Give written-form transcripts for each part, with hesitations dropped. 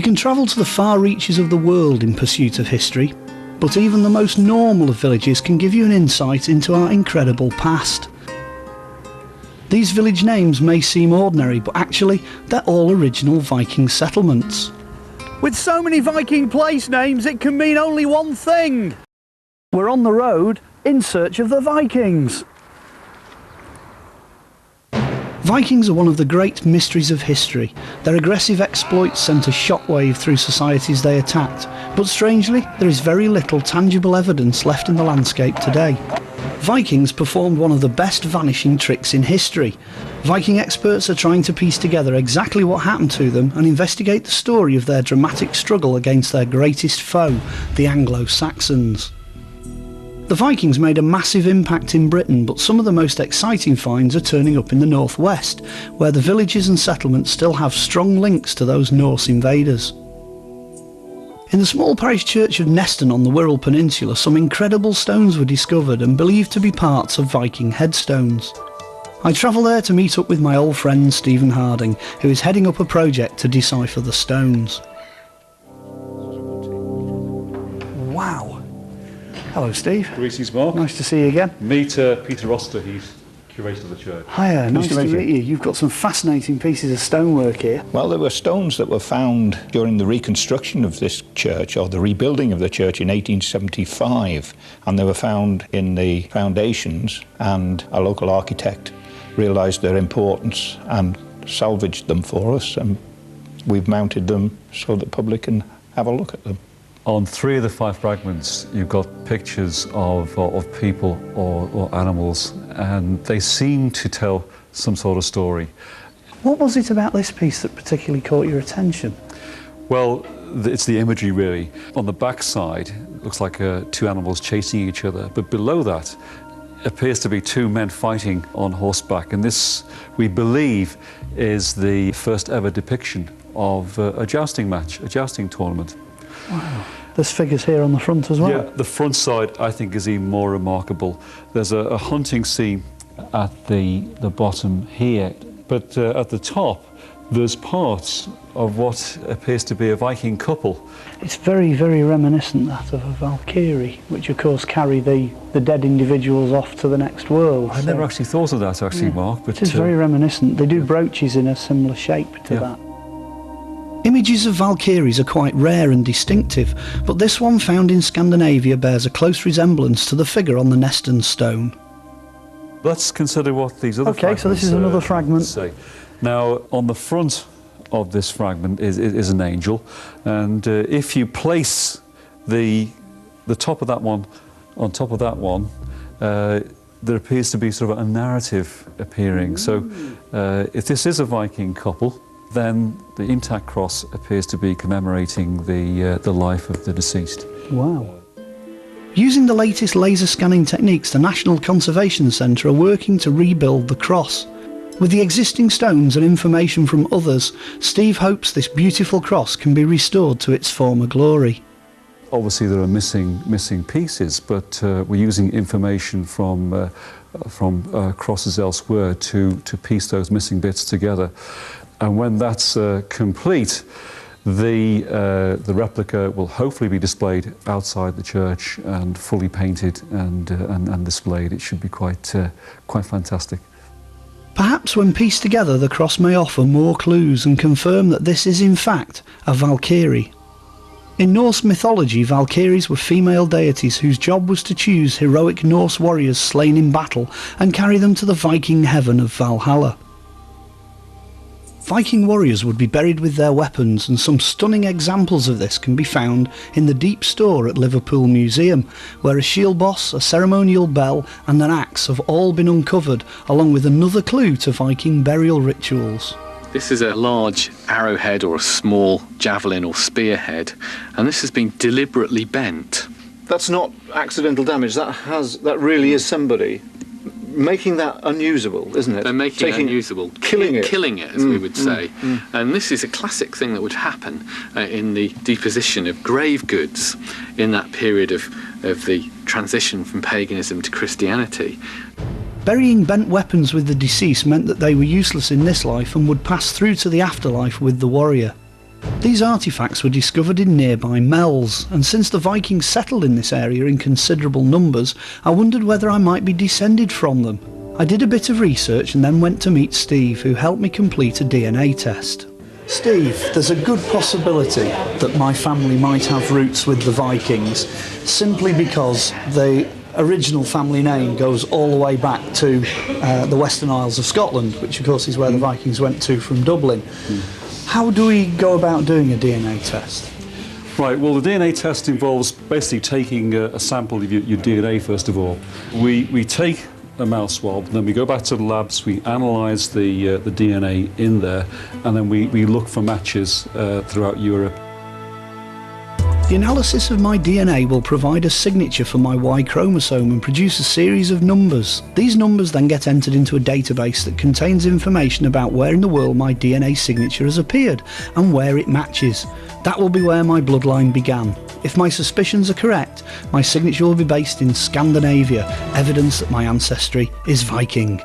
can travel to the far reaches of the world in pursuit of history, but even the most normal of villages can give you an insight into our incredible past. These village names may seem ordinary, but actually they're all original Viking settlements. With so many Viking place names, it can mean only one thing. We're on the road in search of the Vikings. Vikings are one of the great mysteries of history. Their aggressive exploits sent a shockwave through societies they attacked, but strangely, there is very little tangible evidence left in the landscape today. Vikings performed one of the best vanishing tricks in history. Viking experts are trying to piece together exactly what happened to them and investigate the story of their dramatic struggle against their greatest foe, the Anglo-Saxons. The Vikings made a massive impact in Britain, but some of the most exciting finds are turning up in the northwest, where the villages and settlements still have strong links to those Norse invaders. In the small parish church of Neston on the Wirral Peninsula, some incredible stones were discovered and believed to be parts of Viking headstones. I travel there to meet up with my old friend Stephen Harding, who is heading up a project to decipher the stones. Wow. Hello, Steve. Greetings, Mark. Nice to see you again. Meet Peter Oster, he's curator of the church. Hiya, nice to meet you. You've got some fascinating pieces of stonework here. Well, there were stones that were found during the reconstruction of this church, or the rebuilding of the church in 1875, and they were found in the foundations, and a local architect realised their importance and salvaged them for us, and we've mounted them so the public can have a look at them. On 3 of the 5 fragments, you've got pictures of people or animals, and they seem to tell some sort of story. What was it about this piece that particularly caught your attention? Well, it's the imagery, really. On the back side, it looks like 2 animals chasing each other, but below that appears to be 2 men fighting on horseback, and this, we believe, is the first ever depiction of a jousting match, a jousting tournament. Wow. There's figures here on the front as well. Yeah, the front side I think is even more remarkable. There's a hunting scene at the bottom here, but at the top there's parts of what appears to be a Viking couple. It's very, very reminiscent, that of a Valkyrie, which of course carry the dead individuals off to the next world. I never actually thought of that, actually, Mark. But it is very reminiscent. They do brooches in a similar shape to that. Images of Valkyries are quite rare and distinctive, but this one found in Scandinavia bears a close resemblance to the figure on the Neston stone. Let's consider what these other fragments so this is another fragment. Say. Now, on the front of this fragment is an angel, and if you place the top of that one on top of that one, there appears to be sort of a narrative appearing. So if this is a Viking couple, then the intact cross appears to be commemorating the life of the deceased. Wow. Using the latest laser scanning techniques, the National Conservation Centre are working to rebuild the cross. With the existing stones and information from others, Steve hopes this beautiful cross can be restored to its former glory. Obviously there are missing pieces, but we're using information from crosses elsewhere to piece those missing bits together. And when that's complete, the replica will hopefully be displayed outside the church and fully painted and displayed. It should be quite fantastic. Perhaps when pieced together, the cross may offer more clues and confirm that this is in fact a Valkyrie. In Norse mythology, Valkyries were female deities whose job was to choose heroic Norse warriors slain in battle and carry them to the Viking heaven of Valhalla. Viking warriors would be buried with their weapons, and some stunning examples of this can be found in the Deep Store at Liverpool Museum, where a shield boss, a ceremonial bell and an axe have all been uncovered, along with another clue to Viking burial rituals. This is a large arrowhead or a small javelin or spearhead, and this has been deliberately bent. That's not accidental damage, that really is somebody making that unusable, isn't it? They're making it unusable. Killing it, as we would say. And this is a classic thing that would happen in the deposition of grave goods in that period of the transition from paganism to Christianity. Burying bent weapons with the deceased meant that they were useless in this life and would pass through to the afterlife with the warrior. These artefacts were discovered in nearby Mells, and since the Vikings settled in this area in considerable numbers, I wondered whether I might be descended from them. I did a bit of research and then went to meet Steve, who helped me complete a DNA test. Steve, there's a good possibility that my family might have roots with the Vikings, simply because the original family name goes all the way back to the Western Isles of Scotland, which of course is where the Vikings went to from Dublin. How do we go about doing a DNA test? Right, well, the DNA test involves basically taking a sample of your DNA, first of all. We take a mouth swab, then we go back to the labs, we analyse the DNA in there, and then we look for matches throughout Europe. The analysis of my DNA will provide a signature for my Y-chromosome and produce a series of numbers. These numbers then get entered into a database that contains information about where in the world my DNA signature has appeared and where it matches. That will be where my bloodline began. If my suspicions are correct, my signature will be based in Scandinavia, evidence that my ancestry is Viking.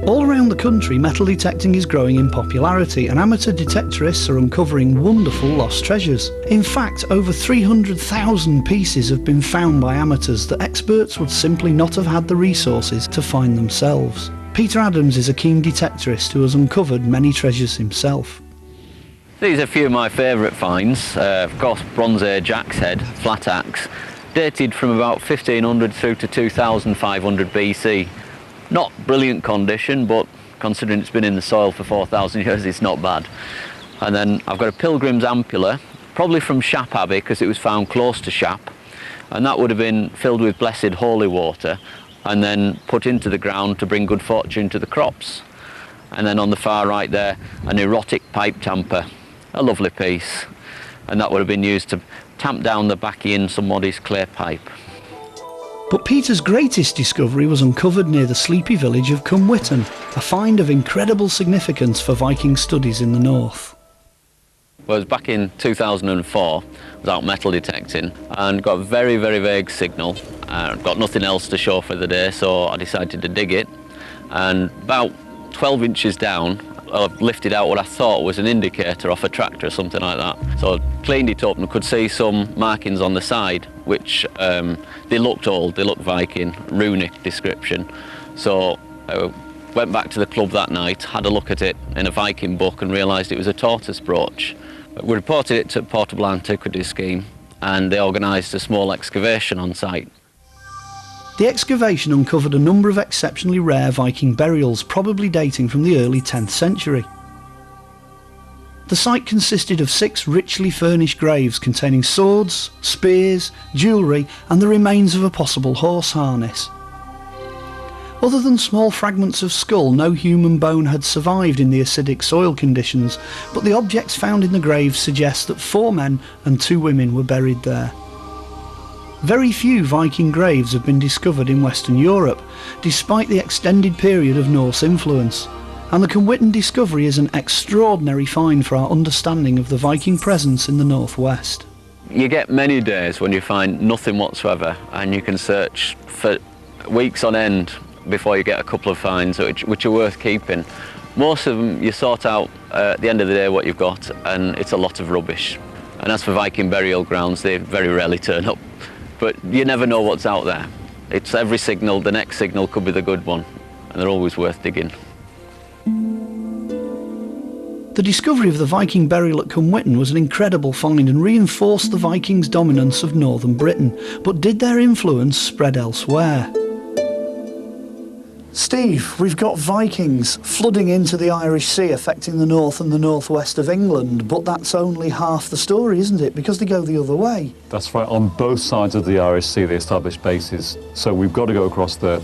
All around the country, metal detecting is growing in popularity, and amateur detectorists are uncovering wonderful lost treasures. In fact, over 300,000 pieces have been found by amateurs that experts would simply not have had the resources to find themselves. Peter Adams is a keen detectorist who has uncovered many treasures himself. These are a few of my favourite finds. Of course, Bronze Age axe head, flat axe, dated from about 1500 through to 2500 BC. Not brilliant condition, but considering it's been in the soil for 4,000 years, it's not bad. And then I've got a pilgrim's ampulla, probably from Shap Abbey, because it was found close to Shap, and that would have been filled with blessed holy water and then put into the ground to bring good fortune to the crops. And then on the far right there, an erotic pipe tamper, a lovely piece, and that would have been used to tamp down the baccy in somebody's clay pipe. But Peter's greatest discovery was uncovered near the sleepy village of Cumwhitten, a find of incredible significance for Viking studies in the north. Well, it was back in 2004, I was out metal detecting and got a very, very vague signal. Got nothing else to show for the day, so I decided to dig it. And about 12 inches down, I lifted out what I thought was an indicator off a tractor or something like that. So I cleaned it up and could see some markings on the side, which they looked old, they looked Viking, runic description. So I went back to the club that night, had a look at it in a Viking book and realised it was a tortoise brooch. We reported it to Portable Antiquity Scheme and they organised a small excavation on site. The excavation uncovered a number of exceptionally rare Viking burials, probably dating from the early 10th century. The site consisted of 6 richly furnished graves containing swords, spears, jewellery and the remains of a possible horse harness. Other than small fragments of skull, no human bone had survived in the acidic soil conditions, but the objects found in the graves suggest that 4 men and 2 women were buried there. Very few Viking graves have been discovered in Western Europe, despite the extended period of Norse influence, and the Cumwhitten discovery is an extraordinary find for our understanding of the Viking presence in the northwest. You get many days when you find nothing whatsoever, and you can search for weeks on end before you get a couple of finds which are worth keeping. Most of them you sort out at the end of the day what you've got, and it's a lot of rubbish. And as for Viking burial grounds, they very rarely turn up. But you never know what's out there. It's every signal, the next signal could be the good one, and they're always worth digging. The discovery of the Viking burial at Cumwhitten was an incredible find and reinforced the Vikings' dominance of northern Britain, but did their influence spread elsewhere? Steve, we've got Vikings flooding into the Irish Sea, affecting the north and the northwest of England, but that's only half the story, isn't it? Because they go the other way. That's right. On both sides of the Irish Sea, they established bases. So we've got to go across there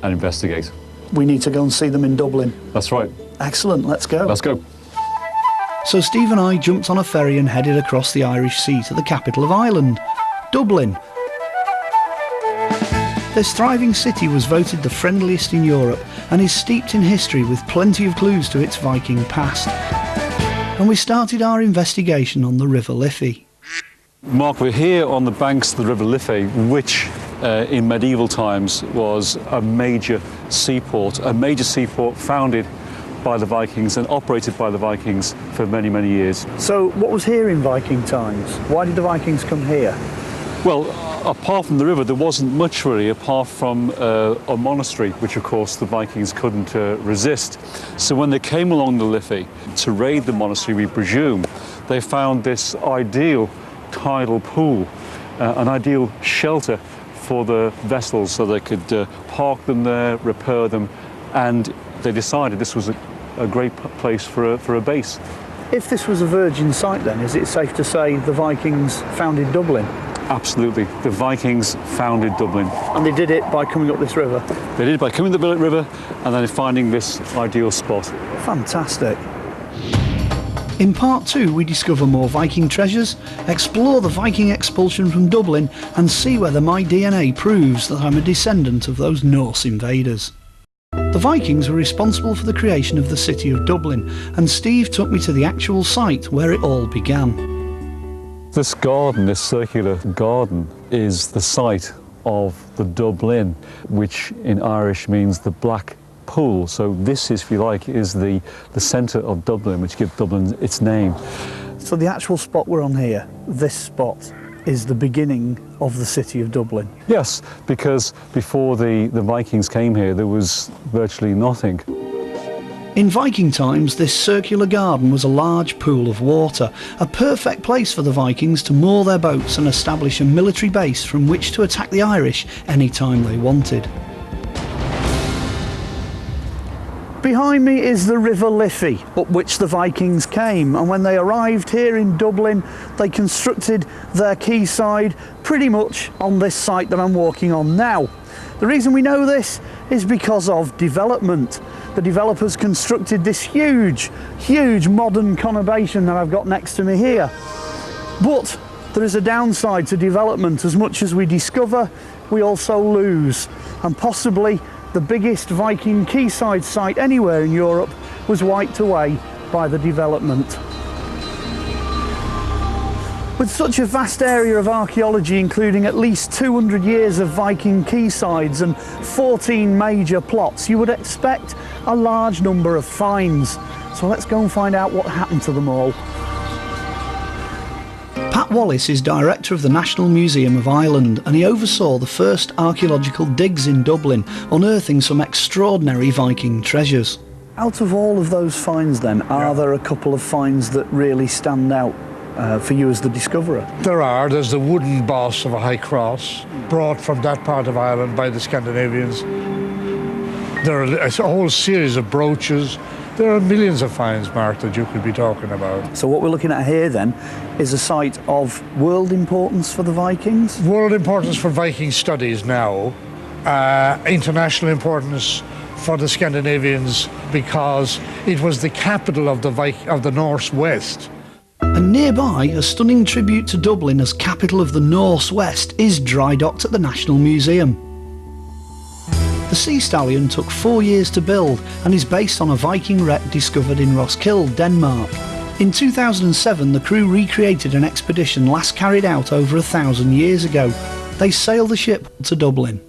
and investigate. We need to go and see them in Dublin. That's right. Excellent, let's go. Let's go. So Steve and I jumped on a ferry and headed across the Irish Sea to the capital of Ireland, Dublin. This thriving city was voted the friendliest in Europe and is steeped in history with plenty of clues to its Viking past. And we started our investigation on the River Liffey. Mark, we're here on the banks of the River Liffey, which in medieval times was a major seaport founded by the Vikings and operated by the Vikings for many, many years. So what was here in Viking times? Why did the Vikings come here? Well, apart from the river, there wasn't much really, apart from a monastery, which of course the Vikings couldn't resist. So when they came along the Liffey to raid the monastery, we presume, they found this ideal tidal pool, an ideal shelter for the vessels so they could park them there, repair them, and they decided this was a great place for a base. If this was a virgin site then, is it safe to say the Vikings founded Dublin? Absolutely. The Vikings founded Dublin. And they did it by coming up this river? They did it by coming up the river and then finding this ideal spot. Fantastic. In part 2 we discover more Viking treasures, explore the Viking expulsion from Dublin and see whether my DNA proves that I'm a descendant of those Norse invaders. The Vikings were responsible for the creation of the city of Dublin, and Steve took me to the actual site where it all began. This garden, this circular garden, is the site of the Dublin, which in Irish means the black pool. So this, if you like, is the centre of Dublin, which gives Dublin its name. So the actual spot we're on here, this spot, is the beginning of the city of Dublin? Yes, because before the Vikings came here, there was virtually nothing. In Viking times, this circular garden was a large pool of water, a perfect place for the Vikings to moor their boats and establish a military base from which to attack the Irish any time they wanted. Behind me is the River Liffey, up which the Vikings came, and when they arrived here in Dublin, they constructed their quayside pretty much on this site that I'm walking on now. The reason we know this is because of development. The developers constructed this huge modern conurbation that I've got next to me here. But there is a downside to development. As much as we discover, we also lose, and possibly the biggest Viking quayside site anywhere in Europe was wiped away by the development. With such a vast area of archaeology, including at least 200 years of Viking quaysides and 14 major plots, you would expect a large number of finds. So let's go and find out what happened to them all. Pat Wallace is director of the National Museum of Ireland, and he oversaw the first archaeological digs in Dublin, unearthing some extraordinary Viking treasures. Out of all of those finds then, are there a couple of finds that really stand out for you as the discoverer? There's the wooden boss of a high cross, brought from that part of Ireland by the Scandinavians. There are a whole series of brooches. There are millions of finds, Mark, that you could be talking about. So what we're looking at here then is a site of world importance for the Vikings? World importance for Viking studies now, international importance for the Scandinavians because it was the capital of the Norse West. And nearby, a stunning tribute to Dublin as capital of the Norse West is dry docked at the National Museum. The Sea Stallion took 4 years to build and is based on a Viking wreck discovered in Roskilde, Denmark. In 2007, the crew recreated an expedition last carried out over 1,000 years ago. They sailed the ship to Dublin.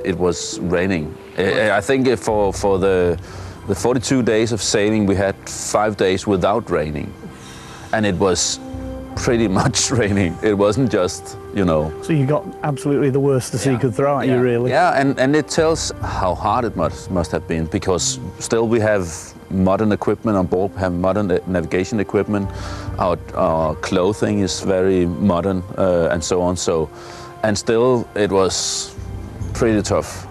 It was raining. I think for the 42 days of sailing, we had 5 days without raining. And it was pretty much raining. It wasn't just, you know. So you got absolutely the worst the sea could throw at you, really. Yeah, and it tells how hard it must have been, because still we have modern equipment on board, we have modern navigation equipment, our clothing is very modern, and so on. And still it was pretty tough.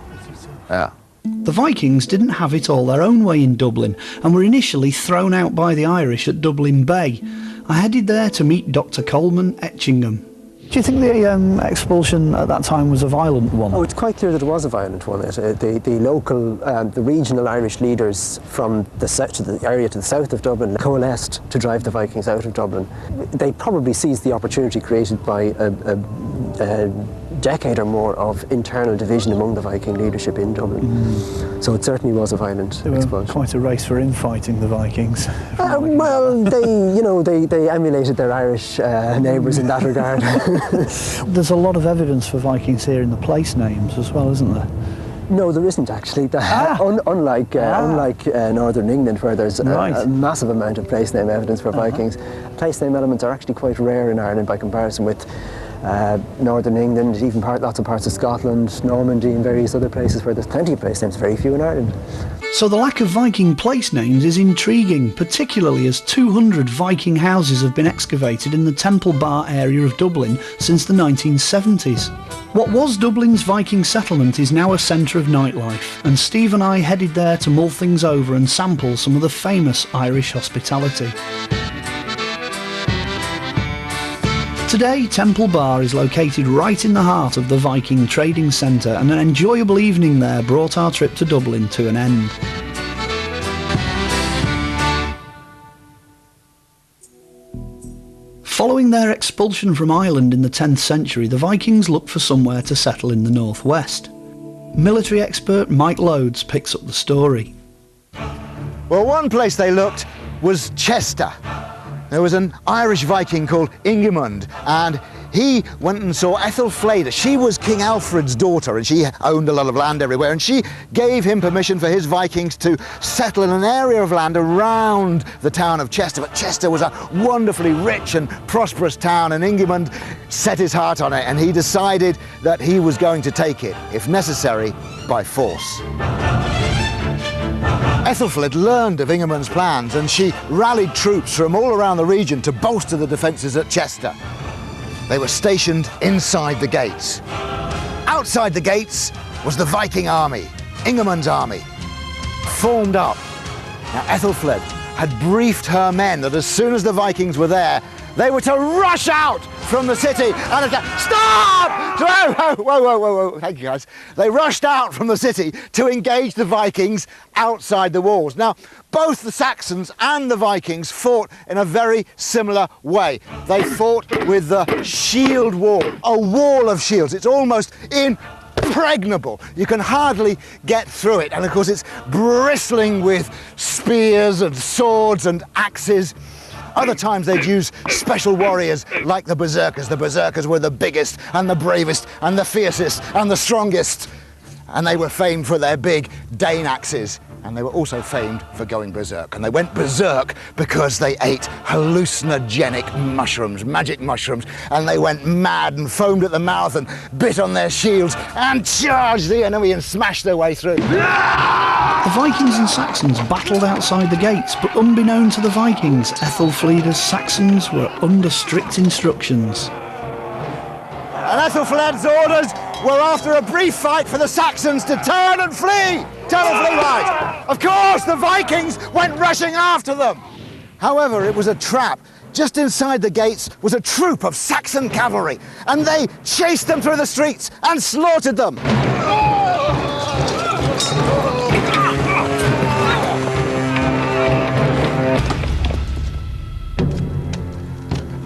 Yeah. The Vikings didn't have it all their own way in Dublin and were initially thrown out by the Irish at Dublin Bay. I headed there to meet Dr. Colman Etchingham. Do you think the expulsion at that time was a violent one? Oh, it's quite clear that it was a violent one. The local, the regional Irish leaders from the area to the south of Dublin coalesced to drive the Vikings out of Dublin. They probably seized the opportunity created by a decade or more of internal division among the Viking leadership in Dublin. So it certainly was a violent expulsion. Quite a race for infighting, the Vikings. Well, they emulated their Irish neighbours in that regard. There's a lot of evidence for Vikings here in the place names as well, isn't there? No, there isn't actually. Unlike Northern England, where there's a massive amount of place name evidence for Vikings, place name elements are actually quite rare in Ireland by comparison with Northern England, even lots of parts of Scotland, Normandy and various other places where there's plenty of place names, very few in Ireland. So the lack of Viking place names is intriguing, particularly as 200 Viking houses have been excavated in the Temple Bar area of Dublin since the 1970s. What was Dublin's Viking settlement is now a centre of nightlife, and Steve and I headed there to mull things over and sample some of the famous Irish hospitality. Today, Temple Bar is located right in the heart of the Viking trading centre, and an enjoyable evening there brought our trip to Dublin to an end. Following their expulsion from Ireland in the 10th century, the Vikings looked for somewhere to settle in the northwest. Military expert Mike Loades picks up the story. Well, one place they looked was Chester. There was an Irish Viking called Ingimund, and he went and saw Ethelfleda. She was King Alfred's daughter, and she owned a lot of land everywhere, and she gave him permission for his Vikings to settle in an area of land around the town of Chester. But Chester was a wonderfully rich and prosperous town, and Ingimund set his heart on it, and he decided that he was going to take it, if necessary, by force. Ethelfled learned of Ingimund's plans, and she rallied troops from all around the region to bolster the defences at Chester. They were stationed inside the gates. Outside the gates was the Viking army, Ingimund's army, formed up. Now, Ethelfled had briefed her men that as soon as the Vikings were there, they were to rush out from the city and attack. Stop! Whoa, thank you guys. They rushed out from the city to engage the Vikings outside the walls. Now, both the Saxons and the Vikings fought in a very similar way. They fought with the shield wall, a wall of shields. It's almost impregnable. You can hardly get through it. And of course, it's bristling with spears and swords and axes. Other times they'd use special warriors like the berserkers. The berserkers were the biggest and the bravest and the fiercest and the strongest. And they were famed for their big Dane axes. And they were also famed for going berserk. And they went berserk because they ate hallucinogenic mushrooms, magic mushrooms. And they went mad and foamed at the mouth and bit on their shields and charged the enemy and smashed their way through. The Vikings and Saxons battled outside the gates, but unbeknown to the Vikings, Ethelfleda's Saxons were under strict instructions. And Ethelfled's orders were, after a brief fight, for the Saxons to turn and flee! Turn and flee right! Of course, the Vikings went rushing after them! However, it was a trap. Just inside the gates was a troop of Saxon cavalry, and they chased them through the streets and slaughtered them!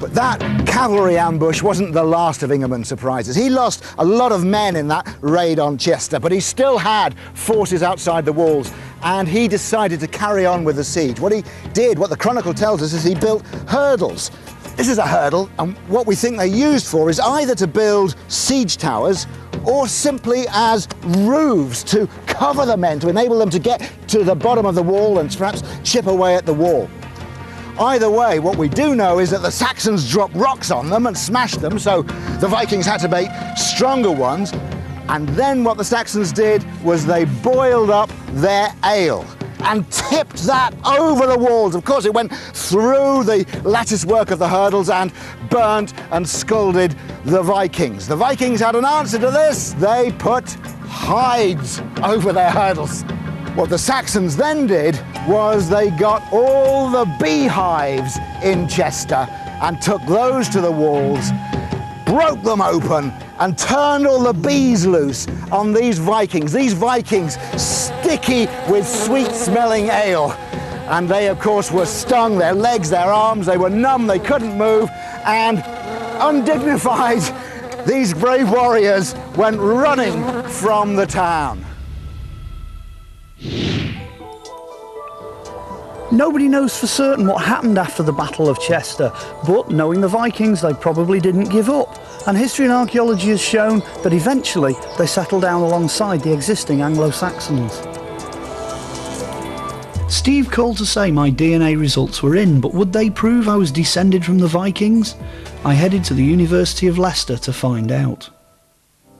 But that cavalry ambush wasn't the last of Ingimund's surprises. He lost a lot of men in that raid on Chester, but he still had forces outside the walls, and he decided to carry on with the siege. What he did, what the Chronicle tells us, is he built hurdles. This is a hurdle, and what we think they're used for is either to build siege towers or simply as roofs to cover the men, to enable them to get to the bottom of the wall and perhaps chip away at the wall. Either way, what we do know is that the Saxons dropped rocks on them and smashed them, so the Vikings had to make stronger ones. And then what the Saxons did was they boiled up their ale and tipped that over the walls. Of course, it went through the lattice work of the hurdles and burnt and scalded the Vikings. The Vikings had an answer to this. They put hides over their hurdles. What the Saxons then did was they got all the beehives in Chester and took those to the walls, broke them open, and turned all the bees loose on these Vikings sticky with sweet-smelling ale. And they, of course, were stung, their legs, their arms, they were numb, they couldn't move, and undignified, these brave warriors went running from the town. Nobody knows for certain what happened after the Battle of Chester, but knowing the Vikings, they probably didn't give up. And history and archaeology has shown that eventually they settled down alongside the existing Anglo-Saxons. Steve called to say my DNA results were in, but would they prove I was descended from the Vikings? I headed to the University of Leicester to find out.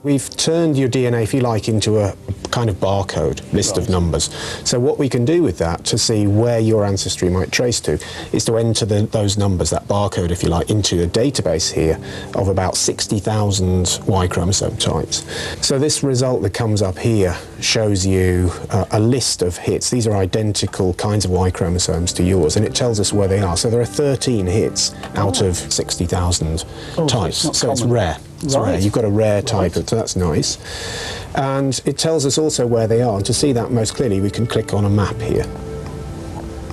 We've turned your DNA, if you like, into a kind of barcode list of numbers. So what we can do with that to see where your ancestry might trace to is to enter those numbers, that barcode, if you like, into a database here of about 60,000 Y-chromosome types. So this result that comes up here shows you a list of hits. These are identical kinds of Y-chromosomes to yours, and it tells us where they are. So there are 13 hits out of 60,000 types. So it's rare. It's rare. You've got a rare type, so that's nice. And it tells us also where they are, and to see that most clearly we can click on a map here.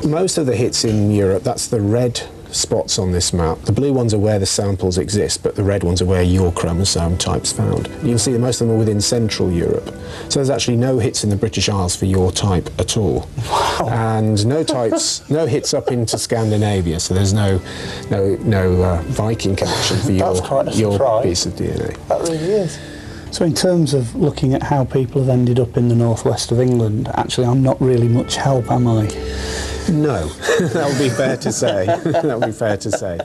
Most of the hits in Europe, that's the red spots on this map. The blue ones are where the samples exist, but the red ones are where your chromosome type's found. You'll see that most of them are within Central Europe. So there's actually no hits in the British Isles for your type at all. Wow. And no hits up into Scandinavia, so there's no Viking connection for your piece of DNA. That really is. So in terms of looking at how people have ended up in the northwest of England, actually I'm not really much help, am I? No, that would be fair to say. That would be fair to say.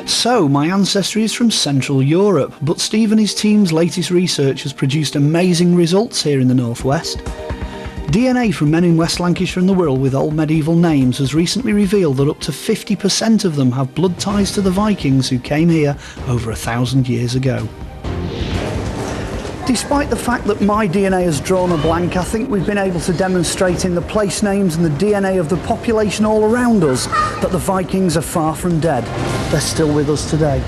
So, my ancestry is from Central Europe, but Steve and his team's latest research has produced amazing results here in the northwest. DNA from men in West Lancashire and the Wirral with old medieval names has recently revealed that up to 50% of them have blood ties to the Vikings who came here over 1,000 years ago. Despite the fact that my DNA has drawn a blank, I think we've been able to demonstrate in the place names and the DNA of the population all around us that the Vikings are far from dead. They're still with us today.